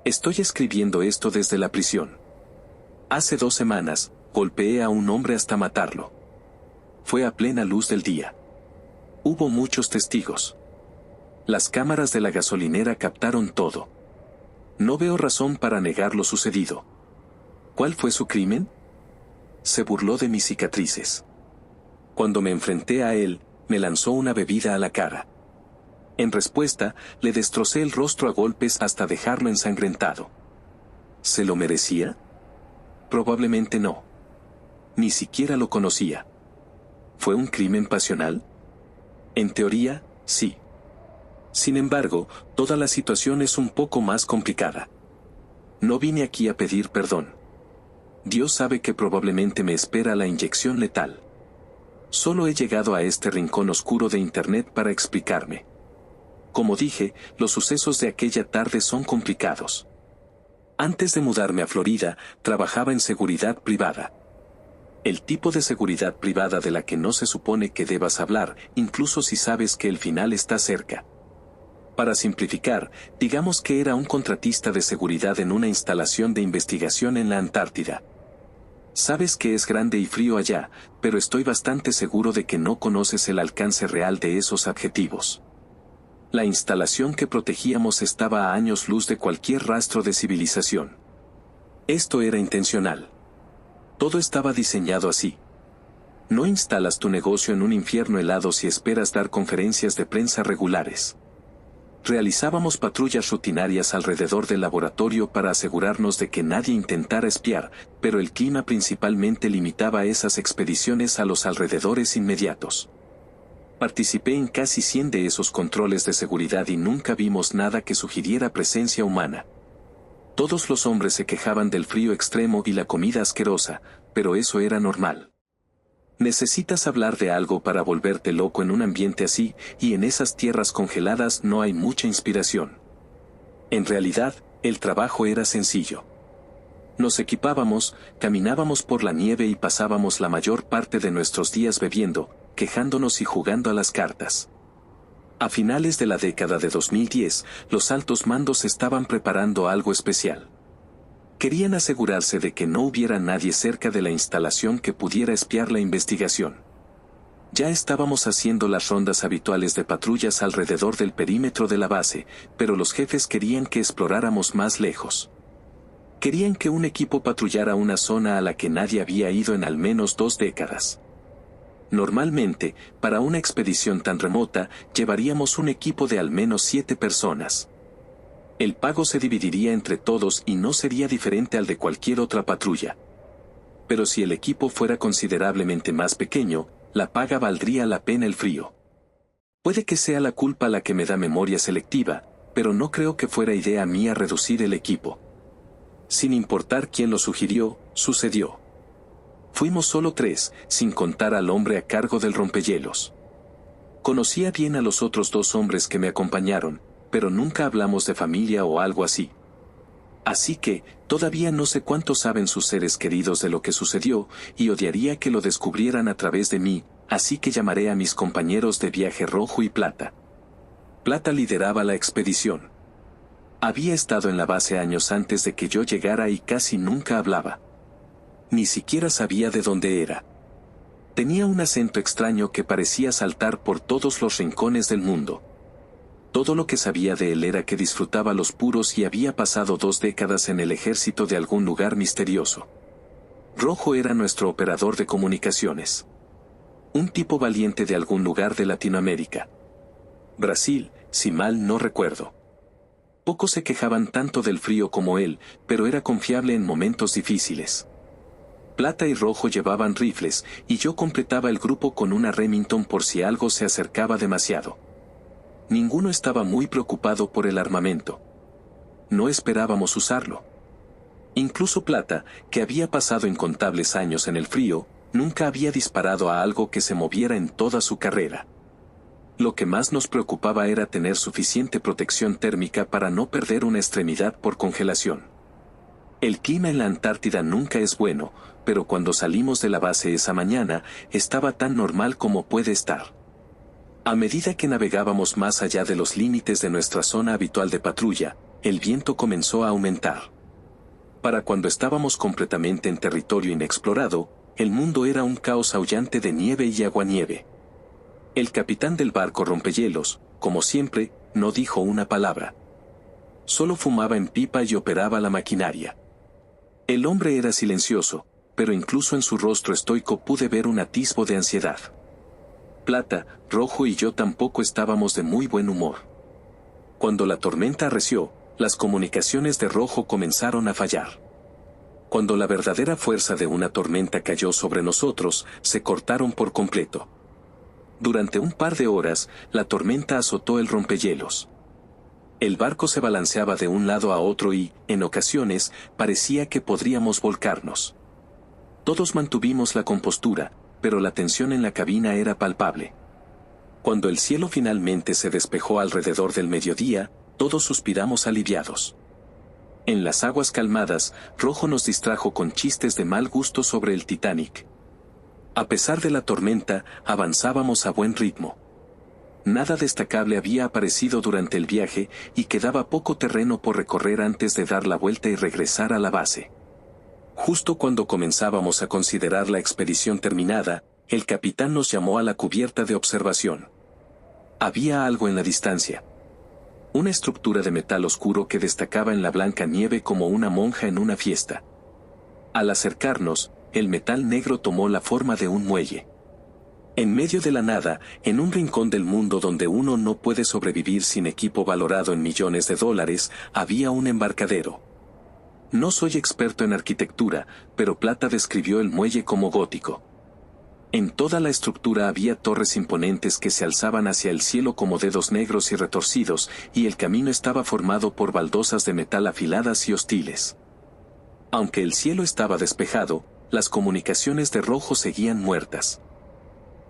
Estoy escribiendo esto desde la prisión. Hace 2 semanas, golpeé a un hombre hasta matarlo. Fue a plena luz del día. Hubo muchos testigos. Las cámaras de la gasolinera captaron todo. No veo razón para negar lo sucedido. ¿Cuál fue su crimen? Se burló de mis cicatrices. Cuando me enfrenté a él, me lanzó una bebida a la cara. En respuesta, le destrocé el rostro a golpes hasta dejarlo ensangrentado. ¿Se lo merecía? Probablemente no. Ni siquiera lo conocía. ¿Fue un crimen pasional? En teoría, sí. Sin embargo, toda la situación es un poco más complicada. No vine aquí a pedir perdón. Dios sabe que probablemente me espera la inyección letal. Solo he llegado a este rincón oscuro de Internet para explicarme. Como dije, los sucesos de aquella tarde son complicados. Antes de mudarme a Florida, trabajaba en seguridad privada. El tipo de seguridad privada de la que no se supone que debas hablar, incluso si sabes que el final está cerca. Para simplificar, digamos que era un contratista de seguridad en una instalación de investigación en la Antártida. Sabes que es grande y frío allá, pero estoy bastante seguro de que no conoces el alcance real de esos adjetivos. La instalación que protegíamos estaba a años luz de cualquier rastro de civilización. Esto era intencional. Todo estaba diseñado así. No instalas tu negocio en un infierno helado si esperas dar conferencias de prensa regulares. Realizábamos patrullas rutinarias alrededor del laboratorio para asegurarnos de que nadie intentara espiar, pero el clima principalmente limitaba esas expediciones a los alrededores inmediatos. Participé en casi 100 de esos controles de seguridad y nunca vimos nada que sugiriera presencia humana. Todos los hombres se quejaban del frío extremo y la comida asquerosa, pero eso era normal. Necesitas hablar de algo para volverte loco en un ambiente así, y en esas tierras congeladas no hay mucha inspiración. En realidad, el trabajo era sencillo. Nos equipábamos, caminábamos por la nieve y pasábamos la mayor parte de nuestros días bebiendo, quejándonos y jugando a las cartas. A finales de la década de 2010, los altos mandos estaban preparando algo especial. Querían asegurarse de que no hubiera nadie cerca de la instalación que pudiera espiar la investigación. Ya estábamos haciendo las rondas habituales de patrullas alrededor del perímetro de la base, pero los jefes querían que exploráramos más lejos. Querían que un equipo patrullara una zona a la que nadie había ido en al menos 2 décadas. Normalmente, para una expedición tan remota, llevaríamos un equipo de al menos 7 personas. El pago se dividiría entre todos y no sería diferente al de cualquier otra patrulla. Pero si el equipo fuera considerablemente más pequeño, la paga valdría la pena el frío. Puede que sea la culpa la que me da memoria selectiva, pero no creo que fuera idea mía reducir el equipo. Sin importar quién lo sugirió, sucedió. Fuimos solo 3, sin contar al hombre a cargo del rompehielos. Conocía bien a los otros 2 hombres que me acompañaron, pero nunca hablamos de familia o algo así. Así que, todavía no sé cuánto saben sus seres queridos de lo que sucedió, y odiaría que lo descubrieran a través de mí, así que llamaré a mis compañeros de viaje Rojo y Plata. Plata lideraba la expedición. Había estado en la base años antes de que yo llegara y casi nunca hablaba. Ni siquiera sabía de dónde era. Tenía un acento extraño que parecía saltar por todos los rincones del mundo. Todo lo que sabía de él era que disfrutaba los puros y había pasado 2 décadas en el ejército de algún lugar misterioso. Rojo era nuestro operador de comunicaciones. Un tipo valiente de algún lugar de Latinoamérica. Brasil, si mal no recuerdo. Pocos se quejaban tanto del frío como él, pero era confiable en momentos difíciles. Plata y Rojo llevaban rifles, y yo completaba el grupo con una Remington por si algo se acercaba demasiado. Ninguno estaba muy preocupado por el armamento. No esperábamos usarlo. Incluso Plata, que había pasado incontables años en el frío, nunca había disparado a algo que se moviera en toda su carrera. Lo que más nos preocupaba era tener suficiente protección térmica para no perder una extremidad por congelación. El clima en la Antártida nunca es bueno, pero cuando salimos de la base esa mañana, estaba tan normal como puede estar. A medida que navegábamos más allá de los límites de nuestra zona habitual de patrulla, el viento comenzó a aumentar. Para cuando estábamos completamente en territorio inexplorado, el mundo era un caos aullante de nieve y aguanieve. El capitán del barco rompehielos, como siempre, no dijo una palabra. Solo fumaba en pipa y operaba la maquinaria. El hombre era silencioso, pero incluso en su rostro estoico pude ver un atisbo de ansiedad. Plata, Rojo y yo tampoco estábamos de muy buen humor. Cuando la tormenta arreció, las comunicaciones de Rojo comenzaron a fallar. Cuando la verdadera fuerza de una tormenta cayó sobre nosotros, se cortaron por completo. Durante un par de horas, la tormenta azotó el rompehielos. El barco se balanceaba de un lado a otro y, en ocasiones, parecía que podríamos volcarnos. Todos mantuvimos la compostura, pero la tensión en la cabina era palpable. Cuando el cielo finalmente se despejó alrededor del mediodía, todos suspiramos aliviados. En las aguas calmadas, Rojo nos distrajo con chistes de mal gusto sobre el Titanic. A pesar de la tormenta, avanzábamos a buen ritmo. Nada destacable había aparecido durante el viaje y quedaba poco terreno por recorrer antes de dar la vuelta y regresar a la base. Justo cuando comenzábamos a considerar la expedición terminada, el capitán nos llamó a la cubierta de observación. Había algo en la distancia. Una estructura de metal oscuro que destacaba en la blanca nieve como una monja en una fiesta. Al acercarnos, el metal negro tomó la forma de un muelle. En medio de la nada, en un rincón del mundo donde uno no puede sobrevivir sin equipo valorado en millones de dólares, había un embarcadero. No soy experto en arquitectura, pero Plata describió el muelle como gótico. En toda la estructura había torres imponentes que se alzaban hacia el cielo como dedos negros y retorcidos, y el camino estaba formado por baldosas de metal afiladas y hostiles. Aunque el cielo estaba despejado, las comunicaciones de Rojo seguían muertas.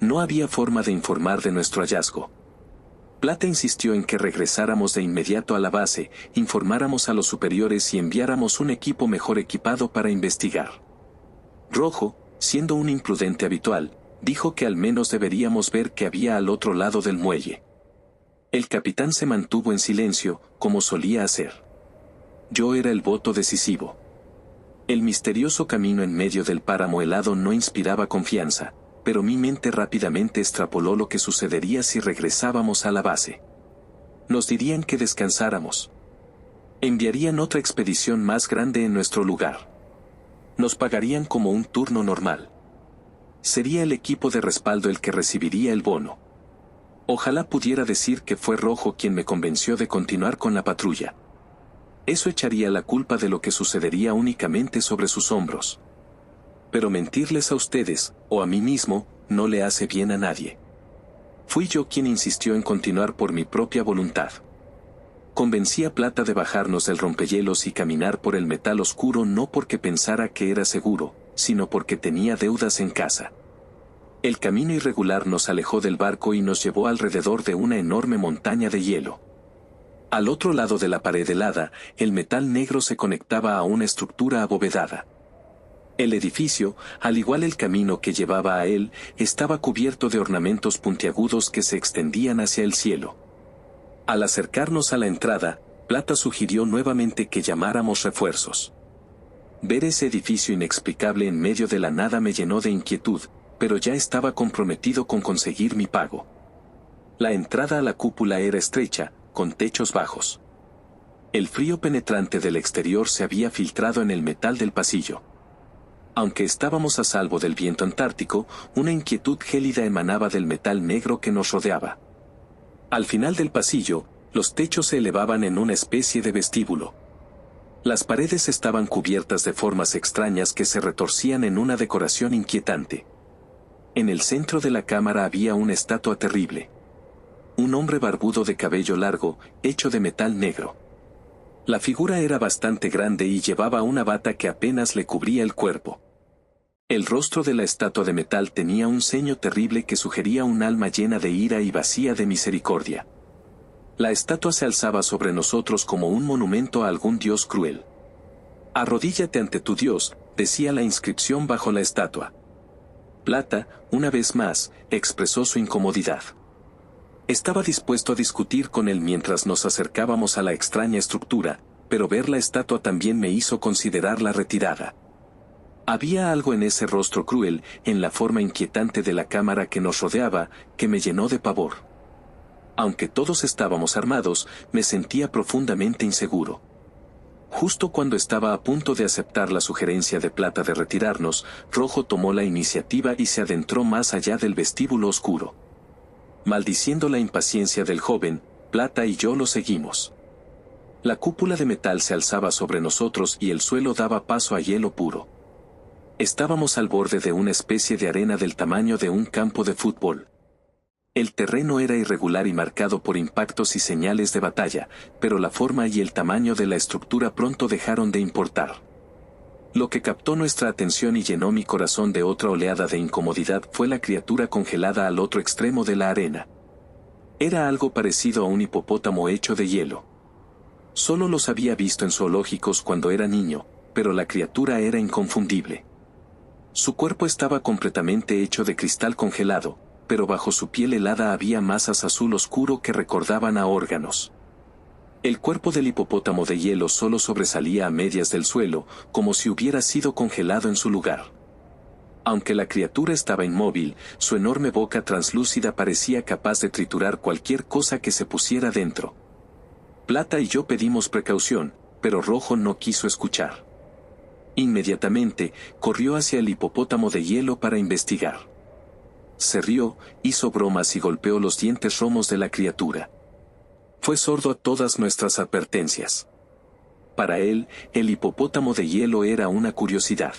No había forma de informar de nuestro hallazgo. Plata insistió en que regresáramos de inmediato a la base, informáramos a los superiores y enviáramos un equipo mejor equipado para investigar. Rojo, siendo un imprudente habitual, dijo que al menos deberíamos ver qué había al otro lado del muelle. El capitán se mantuvo en silencio, como solía hacer. Yo era el voto decisivo. El misterioso camino en medio del páramo helado no inspiraba confianza, pero mi mente rápidamente extrapoló lo que sucedería si regresábamos a la base. Nos dirían que descansáramos. Enviarían otra expedición más grande en nuestro lugar. Nos pagarían como un turno normal. Sería el equipo de respaldo el que recibiría el bono. Ojalá pudiera decir que fue Rojo quien me convenció de continuar con la patrulla. Eso echaría la culpa de lo que sucedería únicamente sobre sus hombros. Pero mentirles a ustedes, o a mí mismo, no le hace bien a nadie. Fui yo quien insistió en continuar por mi propia voluntad. Convencí a Plata de bajarnos del rompehielos y caminar por el metal oscuro no porque pensara que era seguro, sino porque tenía deudas en casa. El camino irregular nos alejó del barco y nos llevó alrededor de una enorme montaña de hielo. Al otro lado de la pared helada, el metal negro se conectaba a una estructura abovedada. El edificio, al igual el camino que llevaba a él, estaba cubierto de ornamentos puntiagudos que se extendían hacia el cielo. Al acercarnos a la entrada, Plata sugirió nuevamente que llamáramos refuerzos. Ver ese edificio inexplicable en medio de la nada me llenó de inquietud, pero ya estaba comprometido con conseguir mi pago. La entrada a la cúpula era estrecha, con techos bajos. El frío penetrante del exterior se había filtrado en el metal del pasillo. Aunque estábamos a salvo del viento antártico, una inquietud gélida emanaba del metal negro que nos rodeaba. Al final del pasillo, los techos se elevaban en una especie de vestíbulo. Las paredes estaban cubiertas de formas extrañas que se retorcían en una decoración inquietante. En el centro de la cámara había una estatua terrible. Un hombre barbudo de cabello largo, hecho de metal negro. La figura era bastante grande y llevaba una bata que apenas le cubría el cuerpo. El rostro de la estatua de metal tenía un ceño terrible que sugería un alma llena de ira y vacía de misericordia. La estatua se alzaba sobre nosotros como un monumento a algún dios cruel. Arrodíllate ante tu dios, decía la inscripción bajo la estatua. Plata, una vez más, expresó su incomodidad. Estaba dispuesto a discutir con él mientras nos acercábamos a la extraña estructura, pero ver la estatua también me hizo considerar la retirada. Había algo en ese rostro cruel, en la forma inquietante de la cámara que nos rodeaba, que me llenó de pavor. Aunque todos estábamos armados, me sentía profundamente inseguro. Justo cuando estaba a punto de aceptar la sugerencia de Plata de retirarnos, Rojo tomó la iniciativa y se adentró más allá del vestíbulo oscuro. Maldiciendo la impaciencia del joven, Plata y yo lo seguimos. La cúpula de metal se alzaba sobre nosotros y el suelo daba paso a hielo puro. Estábamos al borde de una especie de arena del tamaño de un campo de fútbol. El terreno era irregular y marcado por impactos y señales de batalla, pero la forma y el tamaño de la estructura pronto dejaron de importar. Lo que captó nuestra atención y llenó mi corazón de otra oleada de incomodidad fue la criatura congelada al otro extremo de la arena. Era algo parecido a un hipopótamo hecho de hielo. Solo los había visto en zoológicos cuando era niño, pero la criatura era inconfundible. Su cuerpo estaba completamente hecho de cristal congelado, pero bajo su piel helada había masas azul oscuro que recordaban a órganos. El cuerpo del hipopótamo de hielo solo sobresalía a medias del suelo, como si hubiera sido congelado en su lugar. Aunque la criatura estaba inmóvil, su enorme boca translúcida parecía capaz de triturar cualquier cosa que se pusiera dentro. Plata y yo pedimos precaución, pero Rojo no quiso escuchar. Inmediatamente, corrió hacia el hipopótamo de hielo para investigar. Se rió, hizo bromas y golpeó los dientes romos de la criatura. Fue sordo a todas nuestras advertencias. Para él, el hipopótamo de hielo era una curiosidad.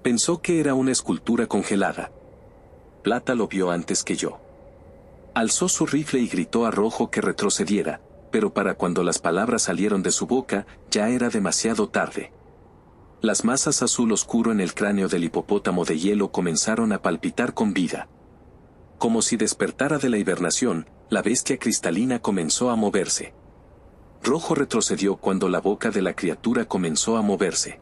Pensó que era una escultura congelada. Plata lo vio antes que yo. Alzó su rifle y gritó a Rojo que retrocediera, pero para cuando las palabras salieron de su boca, ya era demasiado tarde. Las masas azul oscuro en el cráneo del hipopótamo de hielo comenzaron a palpitar con vida. Como si despertara de la hibernación, la bestia cristalina comenzó a moverse. Rojo retrocedió cuando la boca de la criatura comenzó a moverse.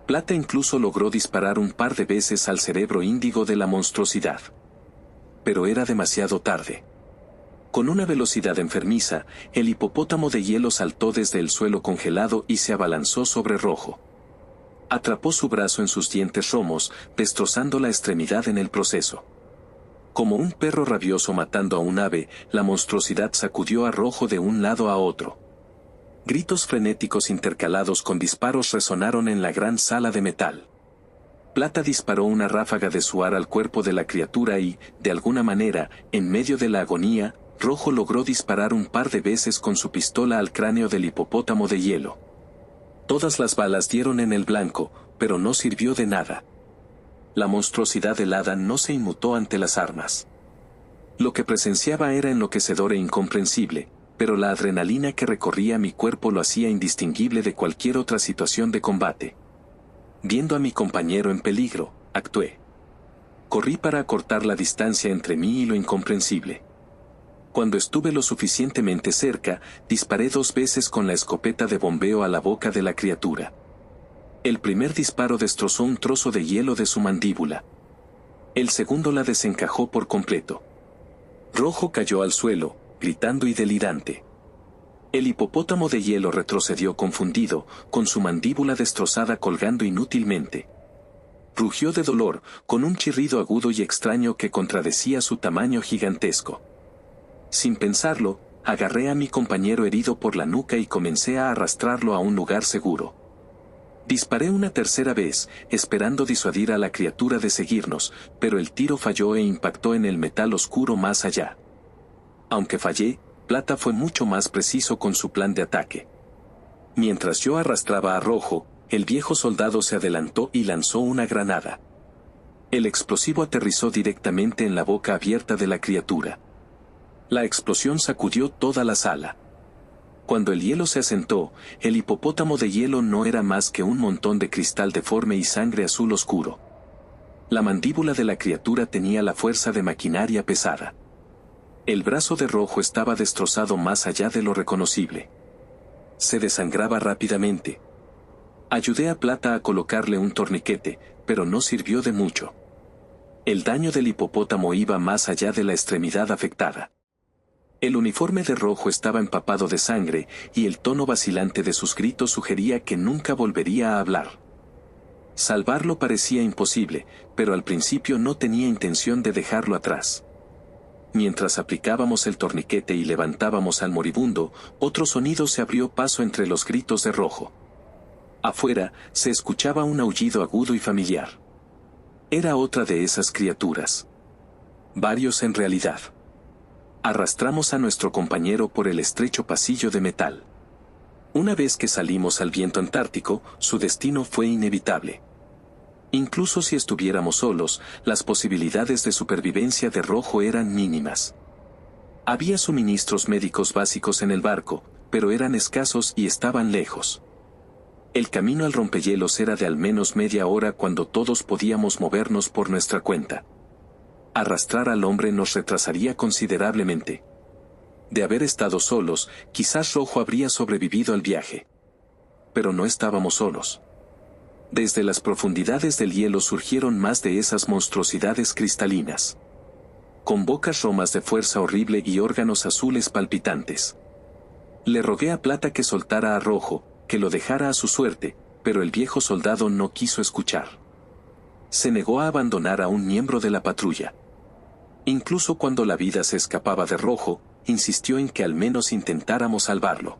Plata incluso logró disparar un par de veces al cerebro índigo de la monstruosidad. Pero era demasiado tarde. Con una velocidad enfermiza, el hipopótamo de hielo saltó desde el suelo congelado y se abalanzó sobre Rojo. Atrapó su brazo en sus dientes romos, destrozando la extremidad en el proceso. Como un perro rabioso matando a un ave, la monstruosidad sacudió a Rojo de un lado a otro. Gritos frenéticos intercalados con disparos resonaron en la gran sala de metal. Plata disparó una ráfaga de suar al cuerpo de la criatura y, de alguna manera, en medio de la agonía, Rojo logró disparar un par de veces con su pistola al cráneo del hipopótamo de hielo. Todas las balas dieron en el blanco, pero no sirvió de nada. La monstruosidad helada no se inmutó ante las armas. Lo que presenciaba era enloquecedor e incomprensible, pero la adrenalina que recorría mi cuerpo lo hacía indistinguible de cualquier otra situación de combate. Viendo a mi compañero en peligro, actué. Corrí para acortar la distancia entre mí y lo incomprensible. Cuando estuve lo suficientemente cerca, disparé 2 veces con la escopeta de bombeo a la boca de la criatura. El primer disparo destrozó un trozo de hielo de su mandíbula. El segundo la desencajó por completo. Rojo cayó al suelo, gritando y delirante. El hipopótamo de hielo retrocedió confundido, con su mandíbula destrozada colgando inútilmente. Rugió de dolor, con un chirrido agudo y extraño que contradecía su tamaño gigantesco. Sin pensarlo, agarré a mi compañero herido por la nuca y comencé a arrastrarlo a un lugar seguro. Disparé una tercera vez, esperando disuadir a la criatura de seguirnos, pero el tiro falló e impactó en el metal oscuro más allá. Aunque fallé, Plata fue mucho más preciso con su plan de ataque. Mientras yo arrastraba a Rojo, el viejo soldado se adelantó y lanzó una granada. El explosivo aterrizó directamente en la boca abierta de la criatura. La explosión sacudió toda la sala. Cuando el hielo se asentó, el hipopótamo de hielo no era más que un montón de cristal deforme y sangre azul oscuro. La mandíbula de la criatura tenía la fuerza de maquinaria pesada. El brazo de Rojo estaba destrozado más allá de lo reconocible. Se desangraba rápidamente. Ayudé a Plata a colocarle un torniquete, pero no sirvió de mucho. El daño del hipopótamo iba más allá de la extremidad afectada. El uniforme de rojo estaba empapado de sangre, y el tono vacilante de sus gritos sugería que nunca volvería a hablar. Salvarlo parecía imposible, pero al principio no tenía intención de dejarlo atrás. Mientras aplicábamos el torniquete y levantábamos al moribundo, otro sonido se abrió paso entre los gritos de rojo. Afuera, se escuchaba un aullido agudo y familiar. Era otra de esas criaturas. Varios en realidad. Arrastramos a nuestro compañero por el estrecho pasillo de metal. Una vez que salimos al viento antártico, su destino fue inevitable. Incluso si estuviéramos solos, las posibilidades de supervivencia de rojo eran mínimas. Había suministros médicos básicos en el barco, pero eran escasos y estaban lejos. El camino al rompehielos era de al menos media hora cuando todos podíamos movernos por nuestra cuenta. Arrastrar al hombre nos retrasaría considerablemente. De haber estado solos, quizás Rojo habría sobrevivido al viaje. Pero no estábamos solos. Desde las profundidades del hielo surgieron más de esas monstruosidades cristalinas. Con bocas romas de fuerza horrible y órganos azules palpitantes. Le rogué a Plata que soltara a Rojo, que lo dejara a su suerte, pero el viejo soldado no quiso escuchar. Se negó a abandonar a un miembro de la patrulla. Incluso cuando la vida se escapaba de Rojo, insistió en que al menos intentáramos salvarlo.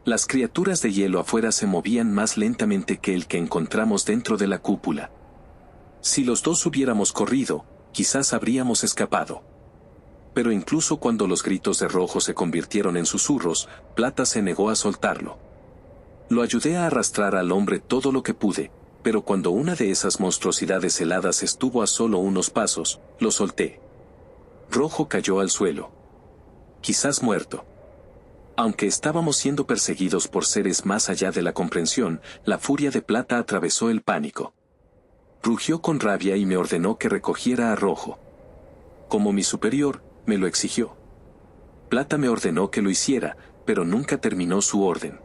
Las criaturas de hielo afuera se movían más lentamente que el que encontramos dentro de la cúpula. Si los dos hubiéramos corrido, quizás habríamos escapado. Pero incluso cuando los gritos de Rojo se convirtieron en susurros, Plata se negó a soltarlo. Lo ayudé a arrastrar al hombre todo lo que pude, pero cuando una de esas monstruosidades heladas estuvo a solo unos pasos, lo solté. Rojo cayó al suelo. Quizás muerto. Aunque estábamos siendo perseguidos por seres más allá de la comprensión, la furia de Plata atravesó el pánico. Rugió con rabia y me ordenó que recogiera a Rojo. Como mi superior, me lo exigió. Plata me ordenó que lo hiciera, pero nunca terminó su orden.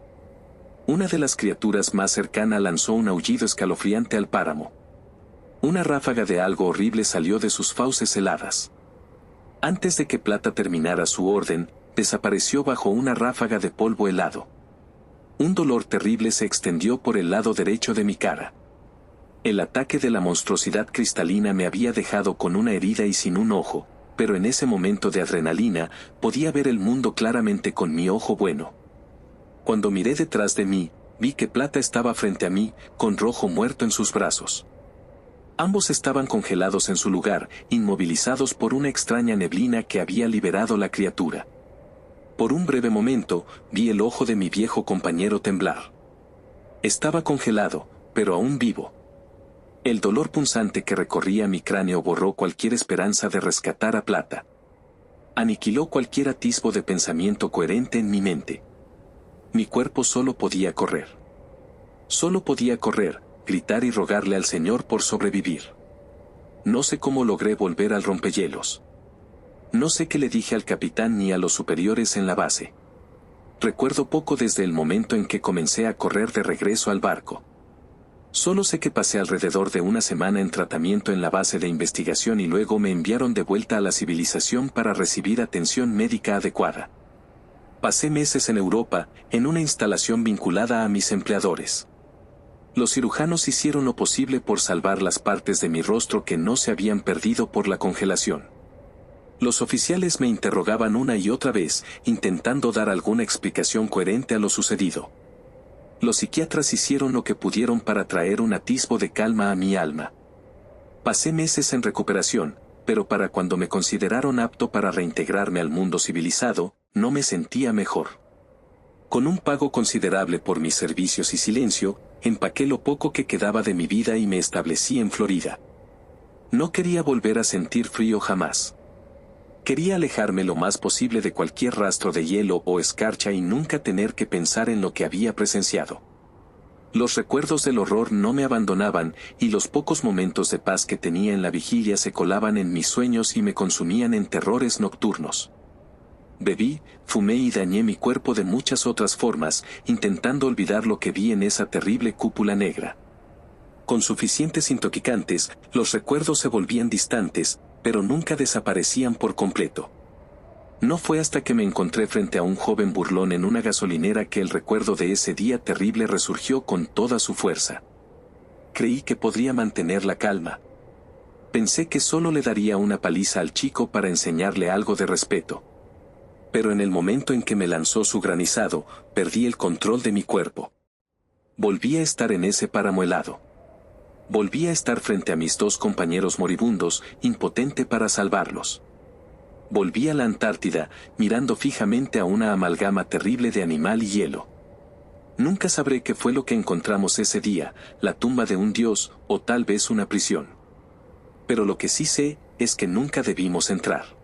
Una de las criaturas más cercanas lanzó un aullido escalofriante al páramo. Una ráfaga de algo horrible salió de sus fauces heladas. Antes de que Plata terminara su orden, desapareció bajo una ráfaga de polvo helado. Un dolor terrible se extendió por el lado derecho de mi cara. El ataque de la monstruosidad cristalina me había dejado con una herida y sin un ojo, pero en ese momento de adrenalina, podía ver el mundo claramente con mi ojo bueno. Cuando miré detrás de mí, vi que Plata estaba frente a mí, con Rojo muerto en sus brazos. Ambos estaban congelados en su lugar, inmovilizados por una extraña neblina que había liberado la criatura. Por un breve momento, vi el ojo de mi viejo compañero temblar. Estaba congelado, pero aún vivo. El dolor punzante que recorría mi cráneo borró cualquier esperanza de rescatar a Plata. Aniquiló cualquier atisbo de pensamiento coherente en mi mente. Mi cuerpo solo podía correr. Solo podía correr, gritar y rogarle al Señor por sobrevivir. No sé cómo logré volver al rompehielos. No sé qué le dije al capitán ni a los superiores en la base. Recuerdo poco desde el momento en que comencé a correr de regreso al barco. Solo sé que pasé alrededor de una semana en tratamiento en la base de investigación y luego me enviaron de vuelta a la civilización para recibir atención médica adecuada. Pasé meses en Europa, en una instalación vinculada a mis empleadores. Los cirujanos hicieron lo posible por salvar las partes de mi rostro que no se habían perdido por la congelación. Los oficiales me interrogaban una y otra vez, intentando dar alguna explicación coherente a lo sucedido. Los psiquiatras hicieron lo que pudieron para traer un atisbo de calma a mi alma. Pasé meses en recuperación, pero para cuando me consideraron apto para reintegrarme al mundo civilizado, no me sentía mejor. Con un pago considerable por mis servicios y silencio, empaqué lo poco que quedaba de mi vida y me establecí en Florida. No quería volver a sentir frío jamás. Quería alejarme lo más posible de cualquier rastro de hielo o escarcha y nunca tener que pensar en lo que había presenciado. Los recuerdos del horror no me abandonaban, y los pocos momentos de paz que tenía en la vigilia se colaban en mis sueños y me consumían en terrores nocturnos. Bebí, fumé y dañé mi cuerpo de muchas otras formas, intentando olvidar lo que vi en esa terrible cúpula negra. Con suficientes intoxicantes, los recuerdos se volvían distantes, pero nunca desaparecían por completo. No fue hasta que me encontré frente a un joven burlón en una gasolinera que el recuerdo de ese día terrible resurgió con toda su fuerza. Creí que podría mantener la calma. Pensé que solo le daría una paliza al chico para enseñarle algo de respeto. Pero en el momento en que me lanzó su granizado, perdí el control de mi cuerpo. Volví a estar en ese páramo helado. Volví a estar frente a mis dos compañeros moribundos, impotente para salvarlos. Volví a la Antártida, mirando fijamente a una amalgama terrible de animal y hielo. Nunca sabré qué fue lo que encontramos ese día, la tumba de un dios, o tal vez una prisión. Pero lo que sí sé, es que nunca debimos entrar.